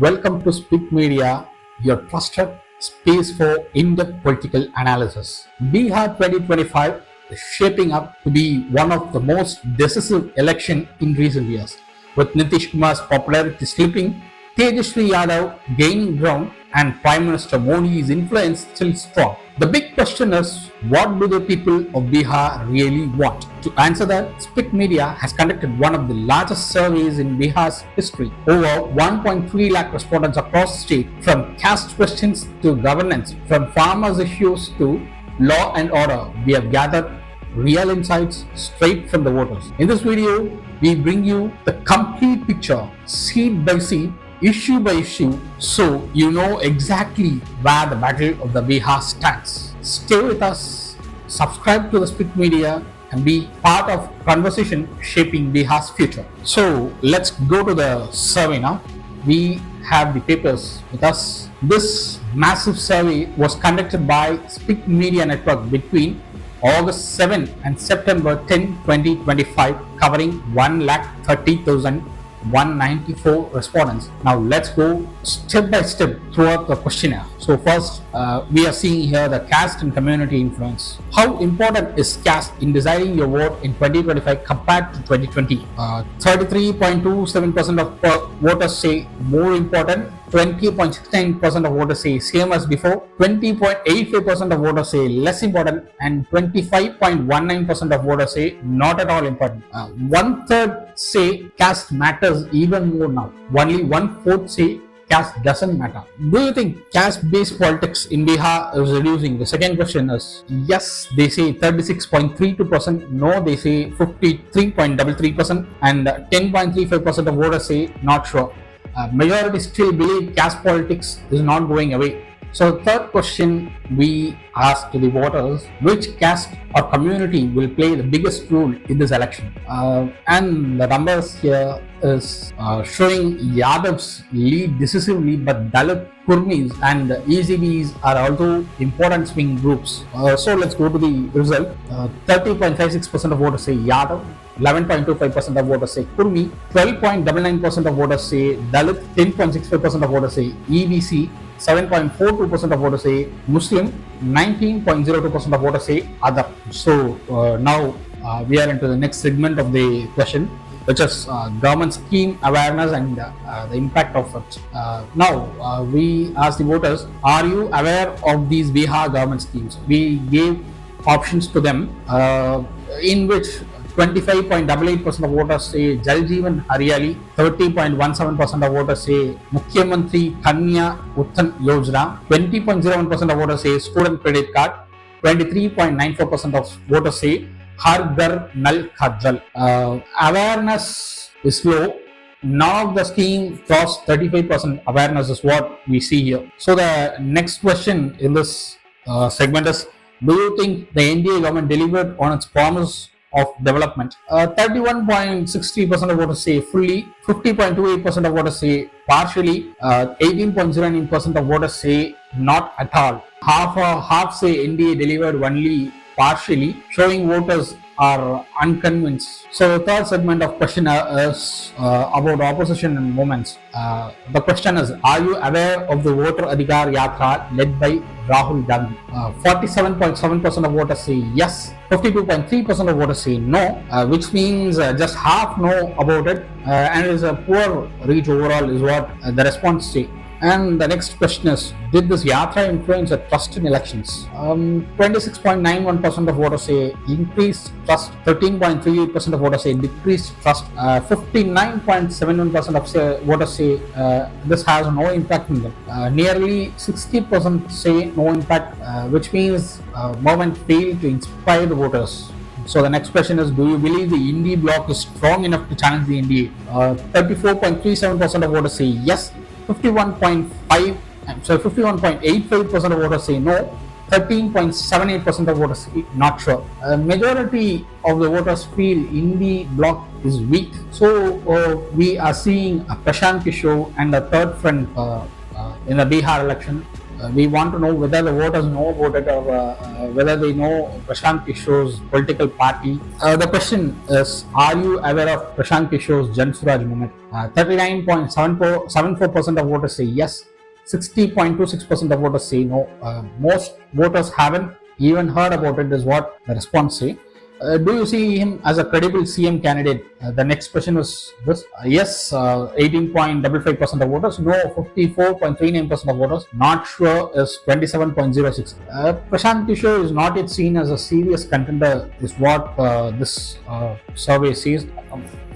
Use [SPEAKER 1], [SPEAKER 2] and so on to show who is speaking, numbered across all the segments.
[SPEAKER 1] Welcome to Spick Media, your trusted space for in-depth political analysis. Bihar 2025 is shaping up to be one of the most decisive elections in recent years, with Nitish Kumar's popularity slipping, Tejasvi Yadav gaining ground, and Prime Minister Modi's influence still strong. The big question is, what do the people of Bihar really want? To answer that, Spick Media has conducted one of the largest surveys in Bihar's history. Over 1.3 lakh respondents across the state, from caste questions to governance, from farmers' issues to law and order. We have gathered real insights straight from the voters. In this video, we bring you the complete picture, seat by seat, issue by issue, so you know exactly where the battle of the Bihar stands. Stay with us, subscribe to the Spick Media, and be part of conversation shaping Bihar's future. So let's go to the survey now. We have the papers with us. This massive survey was conducted by Spick Media Network between August 7 and September 10, 2025, covering 1,30,194 respondents. Now let's go step by step throughout the questionnaire. So first, we are seeing here the caste and community influence. How important is caste in deciding your vote in 2025 compared to 2020? 33.27% of voters say more important. 20.69% of voters say same as before, 20.85% of voters say less important, and 25.19% of voters say not at all important. One third say caste matters even more now. Only 1/4 say caste doesn't matter. Do you think caste-based politics in Bihar is reducing? The second question is yes, they say 36.32%, no, they say 53.33%, and 10.35% of voters say not sure. Majority still believe caste politics is not going away. So third question we asked to the voters, which caste or community will play the biggest role in this election? And the numbers here is showing Yadav's lead decisively, but Dalit, Kurmis and ECBs are also important swing groups. So let's go to the result. 30.56% of voters say Yadav, 11.25% of voters say Kurmi, 12.99% of voters say Dalit, 10.65% of voters say EBC, 7.42% of voters say Muslim, 19.02% of voters say Other. So now we are into the next segment of the question, which is government scheme awareness and the impact of it. Now we ask the voters, are you aware of these Bihar government schemes? We gave options to them, in which 25.88% of voters say Jal Jeevan Hariyali, 30.17% of voters say Mukhyamantri Kanya Uttan Yojana, 20.01% of voters say student credit card, 23.94% of voters say Har Ghar Nal Ka Jal. Awareness is low. None of the scheme crossed 35% awareness is what we see here. So the next question in this segment is, do you think the NDA government delivered on its promise of development? 31.60% of voters say fully, 50.28% of voters say partially, 18.09% of voters say not at all. Half say NDA delivered only partially, showing voters are unconvinced. So the third segment of question is about opposition and movements. The question is, are you aware of the Voter Adhikar Yatra led by Rahul Gandhi? 47.7% of voters say yes, 52.3% of voters say no, which means just half know about it, and is a poor reach overall is what the response say. And the next question is, did this Yatra influence the trust in elections? 26.91% of voters say increased trust, 13.38% of voters say decreased trust, 59.71% of voters say this has no impact on them. Nearly 60% say no impact, which means movement failed to inspire the voters. So the next question is, do you believe the Indie bloc is strong enough to challenge the NDA? 34.37% of voters say yes, 51.85% of voters say no, 13.78% of voters say not sure. A majority of the voters feel Indie bloc is weak. So we are seeing a Prashant Kishore and a third friend in the Bihar election. We want to know whether the voters know about it, or whether they know Prashant Kishore's political party. The question is, are you aware of Prashant Kishore's Jan Suraj movement? 39.74% of voters say yes, 60.26% of voters say no. Most voters haven't even heard about it, is what the response say. Do you see him as a credible CM candidate? The next question was this. Yes, 18.55% of voters. No, 54.39% of voters. Not sure is 27.06. Prashant Kishore is not yet seen as a serious contender, is what this survey says.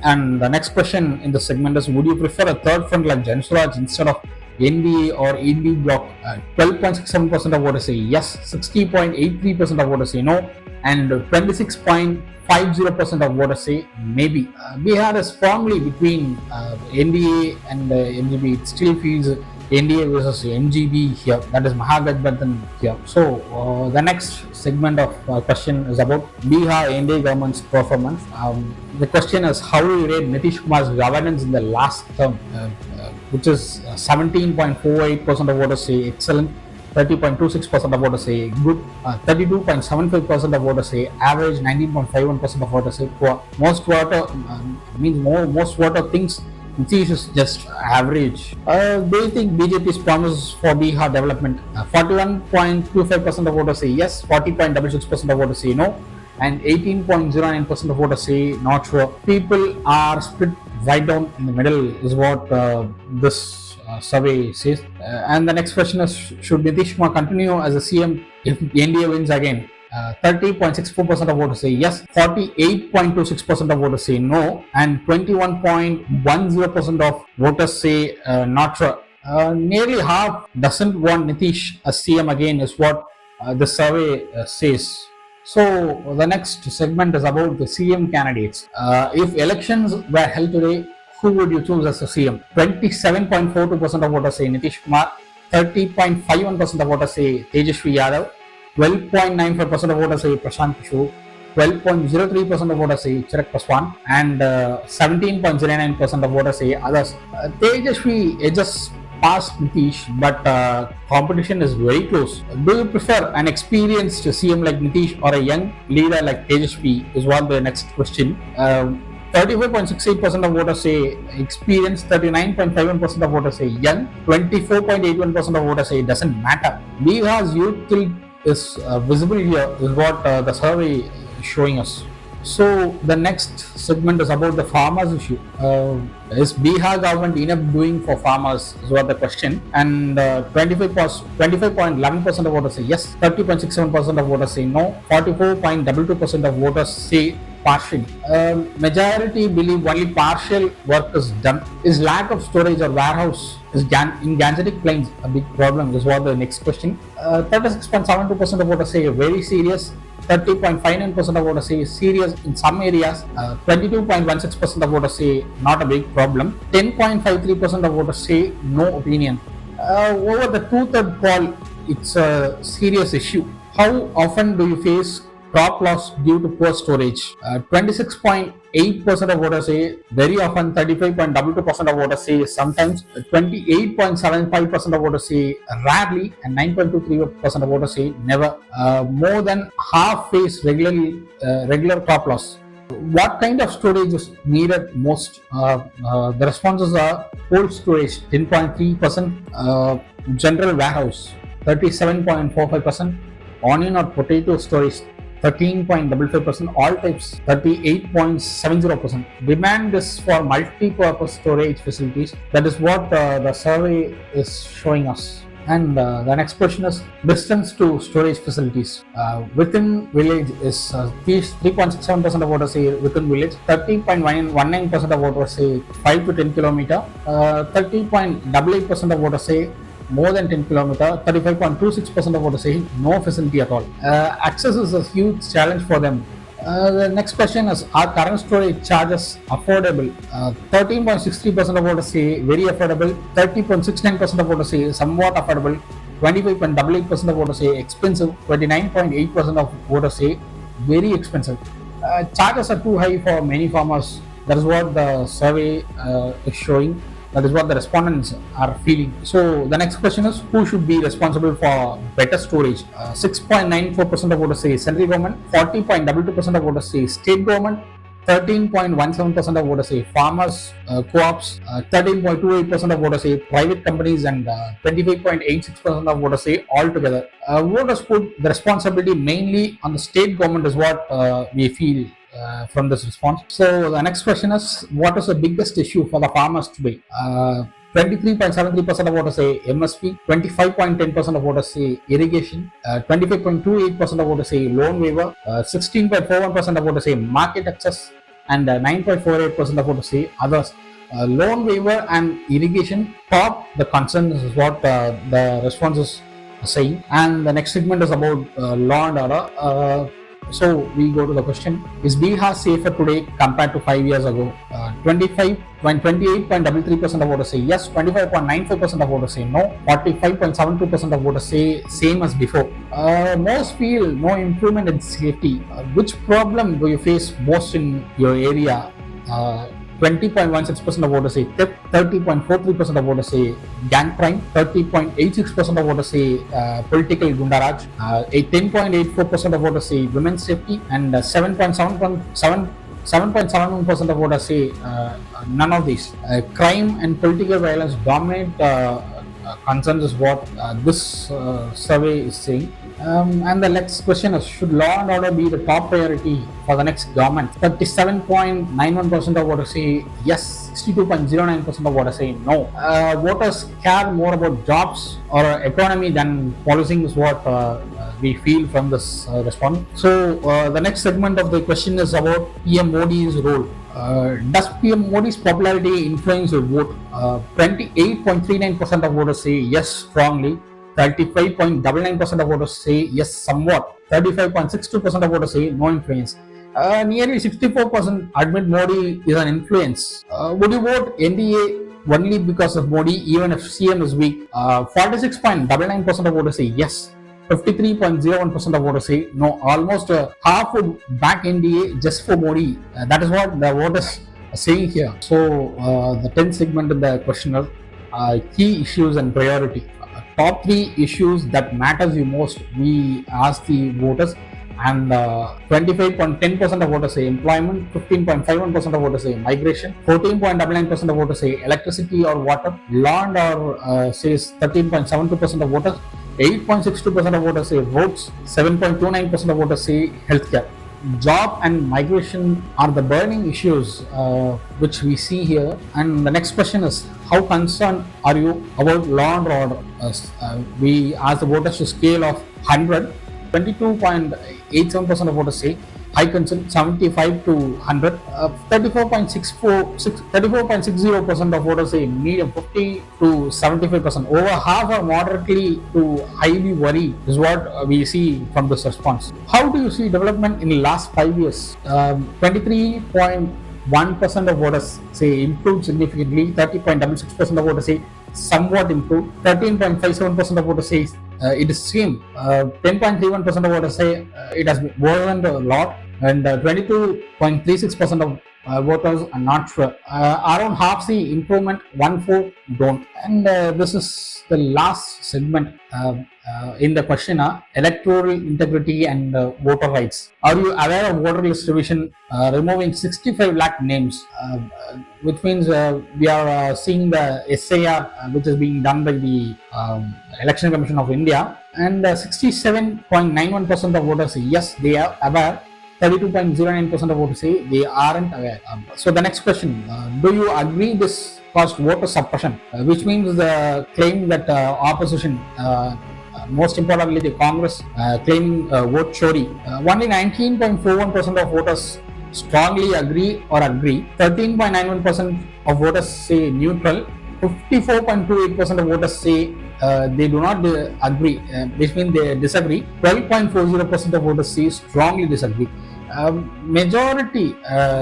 [SPEAKER 1] And the next question in the segment is, would you prefer a third front like Jan Suraj instead of NDA or ND bloc? 12.67% of voters say yes, 60.83% of voters say no, and 26.50% of voters say maybe. Bihar is firmly between NDA and MGB. It still feels NDA versus MGB here, that is Mahagathbandhan here. So the next segment of question is about Bihar NDA government's performance. The question is, how do you rate Nitish Kumar's governance in the last term, which is 17.48% of voters say excellent, 30.26% of voters say good, 32.75% of voters say average, 19.51% of voters say poor. Most voter thinks Nitish is just average. Do you think BJP's promise for Bihar development? 41.25% of voters say yes, 40.66% of voters say no, and 18.09% of voters say not sure. People are split right down in the middle, is what this survey says. And the next question is, should Nitish Kumar continue as a CM if NDA wins again? 30.64% of voters say yes, 48.26% of voters say no, and 21.10% of voters say not sure. Nearly half doesn't want Nitish as CM again, is what the survey says. So the next segment is about the CM candidates. If elections were held today, who would you choose as a CM? 27.42% of voters say Nitish Kumar, 30.51% of voters say Tejashwi Yadav, 12.95% of voters say Prashant Kishore, 12.03% of voters say Chirag Paswan, and 17.09% of voters say others. Tejashwi just past Nitish, but competition is very close. Do you prefer an experienced CM like Nitish or a young leader like Tejashwi, is what the next question. 35.68% of voters say experienced, 39.51% of voters say young, 24.81% of voters say it doesn't matter. Bihar's youth tilt is visible here, is what the survey is showing us. So the next segment is about the farmers issue. Is Bihar government enough doing for farmers, is what the question. And 25.11% of voters say yes, 30.67% of voters say no, 44.22% of voters say partial. Majority believe only partial work is done. Is lack of storage or warehouse in Gangetic Plains a big problem, is what the next question. 36.72% of voters say very serious, 30.59% of voters say serious in some areas, 22.16% of voters say not a big problem, 10.53% of voters say no opinion. Over the two-third call, it's a serious issue. How often do you face crop loss due to poor storage? 26.8% of voters say very often, 35.22% of voters say sometimes, 28.75% of voters say rarely, and 9.23% of voters say never. More than half face regular crop loss. What kind of storage is needed most? The responses are cold storage 10.3%, general warehouse 37.45%, onion or potato storage 13.55%, all types 38.70%. Demand is for multi-purpose storage facilities. That is what the survey is showing us. And the next question is distance to storage facilities. Within village is 3.67% of voters say within village, 30.19% of voters say 5 to 10 kilometer, 30.88% of voters say more than 10 kilometer, 35.26% of voters say no facility at all. Access is a huge challenge for them. The next question is, are current storage charges affordable? 13.63% of voters say very affordable, 30.69% of voters say somewhat affordable, 25.88% of voters say expensive, 29.8% of voters say very expensive. Charges are too high for many farmers. That is what the survey is showing. That is what the respondents are feeling. So the next question is, who should be responsible for better storage? 6.94% of voters say central government, 40.22% of voters say state government, 13.17% of voters say farmers, co-ops, 13.28% of voters say private companies, and 25.86% of voters say all together. Voters put the responsibility mainly on the state government is what we feel from this response. So the next question is, what is the biggest issue for the farmers today? 23.73% of voters say MSP, 25.10% of voters say irrigation, 25.28% of voters say loan waiver, 16.41% of voters say market access, and 9.48% of voters say others. Loan waiver and irrigation top the concerns is what the responses are saying. And the next segment is about law and order. So we go to the question, is Bihar safer today compared to 5 years ago? 28.33% of voters say yes, 25.95% of voters say no, 45.72% of voters say same as before. Most feel no improvement in safety. Which problem do you face most in your area? 20.16% of voters say theft, 30.43% of voters say gang crime, 30.86% of voters say political gundaraj, 10.84% of voters say women's safety, and 7.71% of voters say none of these. Crime and political violence dominate concerns is what this survey is saying. And the next question is, should law and order be the top priority for the next government? 37.91% of voters say yes, 62.09% of voters say no. Voters care more about jobs or economy than policing is what we feel from this response. So the next segment of the question is about PM Modi's role. Does PM Modi's popularity influence your vote? 28.39% of voters say yes strongly, 35.99% of voters say yes somewhat, 35.62% of voters say no influence. Nearly 64% admit Modi is an influence. Would you vote NDA only because of Modi even if CM is weak? 46.99% of voters say yes, 53.01% of voters say no. Almost half would back NDA just for Modi. That is what the voters are saying here. So the 10th segment of the question is key issues and priority. Top 3 issues that matters you most, we ask the voters, and 25.10% of voters say employment, 15.51% of voters say migration, 14.99% of voters say electricity or water, law and order says 13.72% of voters, 8.62% of voters say roads, 7.29% of voters say healthcare. Job and migration are the burning issues which we see here. And the next question is, how concerned are you about law and order? We ask the voters to scale of 100. 22.87% of voters say high concern, 75 to 100. 34.60% of voters say medium, 50 to 75%. Over half are moderately to highly worried is what we see from this response. How do you see development in the last 5 years? 23.1% of voters say improved significantly, 30.66% of voters say somewhat improved, 13.57% of voters say it is same, 10.31% of voters say it has worsened a lot, and 22.36% of voters are not sure. Around half see improvement, 1/4 don't. And this is the last segment in the question, electoral integrity and voter rights. Are you aware of voter list revision removing 65 lakh names, which means we are seeing the SAR which is being done by the Election Commission of India, and 67.91% of voters say yes, they are aware. 32.09% of voters say they aren't aware. So the next question, do you agree this caused voter suppression, which means the claim that opposition, most importantly the Congress, claiming vote chori. Only 19.41% of voters strongly agree or agree, 13.91% of voters say neutral, 54.28% of voters say they do not agree, which means they disagree, 12.40% of voters say strongly disagree. Majority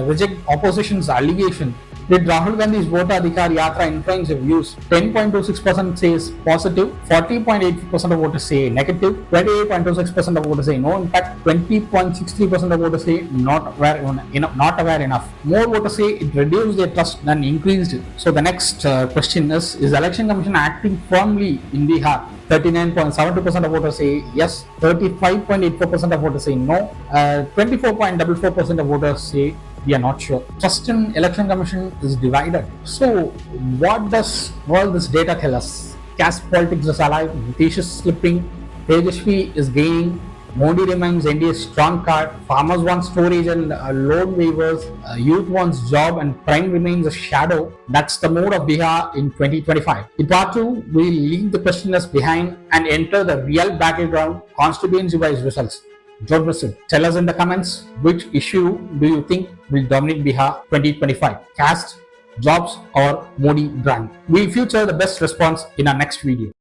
[SPEAKER 1] reject opposition's allegation Did Rahul Gandhi's Vota Adhikar Yatra influence your views? 10.26% says positive, 40.8% of voters say negative, 28.26% of voters say no impact, 20.63% of voters say not aware enough. More voters say it reduced their trust than increased it. So the next question is the Election Commission acting firmly in Bihar? 39.72% of voters say yes, 35.84% of voters say no, 24.44% of voters say we are not sure. Trust in Election Commission is divided. So what does all this data tell us? Caste politics is alive, Nitish is slipping, Tejashwi is gaining, Modi remains NDA's strong card, farmers want storage and loan waivers, youth wants job and crime remains a shadow. That's the mode of Bihar in 2025. In part 2, we'll leave the questioners behind and enter the real battleground, constituency-wise results. Don't miss it. Tell us in the comments which issue do you think will dominate Bihar 2025, caste, jobs or Modi brand. We'll feature the best response in our next video.